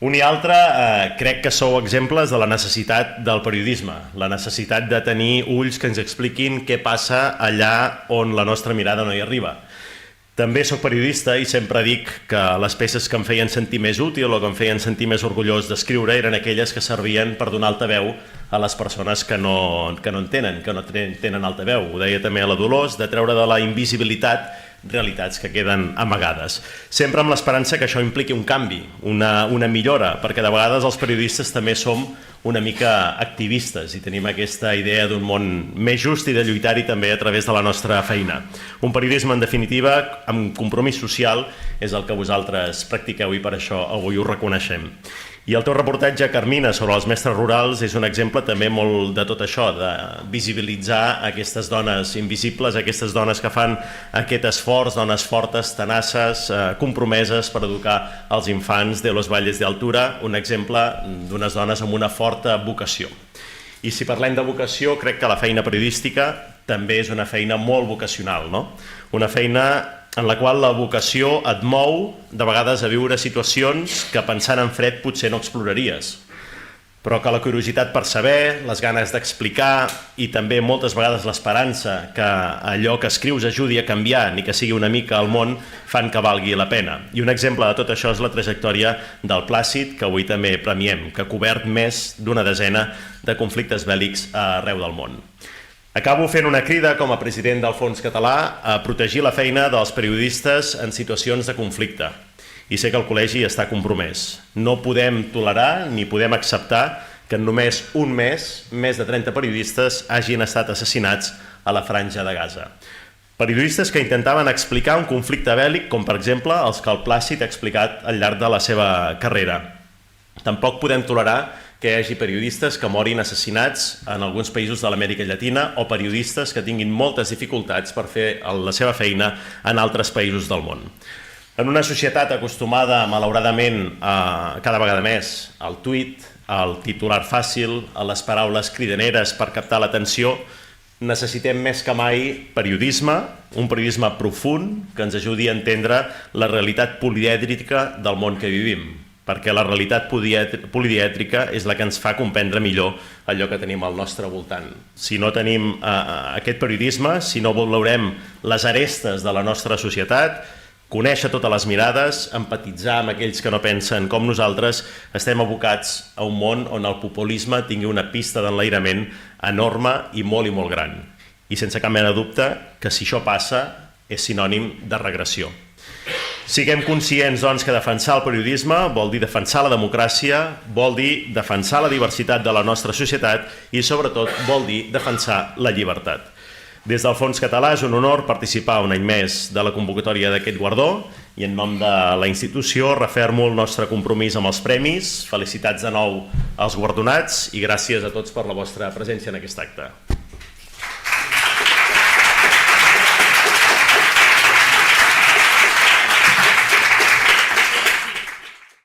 Un i altre crec que sou exemples de la necessitat del periodisme, la necessitat de tenir ulls que ens expliquin què passa allà on la nostra mirada no hi arriba. També sóc periodista i sempre dic que les peces que em feien sentir més útil o que em feien sentir més orgullós d'escriure eren aquelles que servien per donar altaveu a les persones que no en tenen, que no tenen altaveu. Ho deia també a la Dolors, de treure de la invisibilitat realitats que queden amagades. Sempre amb l'esperança que això impliqui un canvi, una millora, perquè de vegades els periodistes també som una mica activistes i tenim aquesta idea d'un món més just i de lluitar-hi també a través de la nostra feina. Un periodisme, en definitiva, amb compromís social és el que vosaltres practiqueu i per això avui ho reconeixem. I el teu reportatge, Carmina, sobre els mestres rurals és un exemple també molt de tot això, de visibilitzar aquestes dones invisibles, aquestes dones que fan aquest esforç, dones fortes, tenaces, compromeses per educar els infants de los valles d'altura, un exemple d'unes dones amb una forta vocació. I si parlem de vocació, crec que la feina periodística també és una feina molt vocacional, no? Una feina en la qual la vocació et mou de vegades a viure situacions que pensant en fred potser no exploraries, però que la curiositat per saber, les ganes d'explicar i també moltes vegades l'esperança que allò que escrius ajudi a canviar ni que sigui una mica el món fan que valgui la pena. I un exemple de tot això és la trajectòria del Plàcid, que avui també premiem, que ha cobert més d'una desena de conflictes bèl·lics arreu del món. Acabo fent una crida com a president del Fons Català a protegir la feina dels periodistes en situacions de conflicte. I sé que el col·legi està compromès. No podem tolerar ni podem acceptar que en només un mes, més de 30 periodistes hagin estat assassinats a la Franja de Gaza. Periodistes que intentaven explicar un conflicte bèl·lic, com per exemple els que el Plàcid ha explicat al llarg de la seva carrera. Tampoc podem tolerar que hi hagi periodistes que morin assassinats en alguns països de l'Amèrica Llatina o periodistes que tinguin moltes dificultats per fer la seva feina en altres països del món. En una societat acostumada, malauradament, cada vegada més al tuit, al titular fàcil, a les paraules cridaneres per captar l'atenció, necessitem més que mai periodisme, un periodisme profund que ens ajudi a entendre la realitat polièdrica del món que vivim, perquè la realitat polièdrica és la que ens fa comprendre millor allò que tenim al nostre voltant. Si no tenim aquest periodisme, si no valorem les arestes de la nostra societat, conèixer totes les mirades, empatitzar amb aquells que no pensen com nosaltres, estem abocats a un món on el populisme tingui una pista d'enlairament enorme i molt gran. I sense cap mena de dubte que si això passa és sinònim de regressió. Siguem conscients, doncs, que defensar el periodisme vol dir defensar la democràcia, vol dir defensar la diversitat de la nostra societat i, sobretot, vol dir defensar la llibertat. Des del Fons Català és un honor participar un any més de la convocatòria d'aquest guardó i en nom de la institució refermo el nostre compromís amb els premis. Felicitats de nou als guardonats i gràcies a tots per la vostra presència en aquest acte.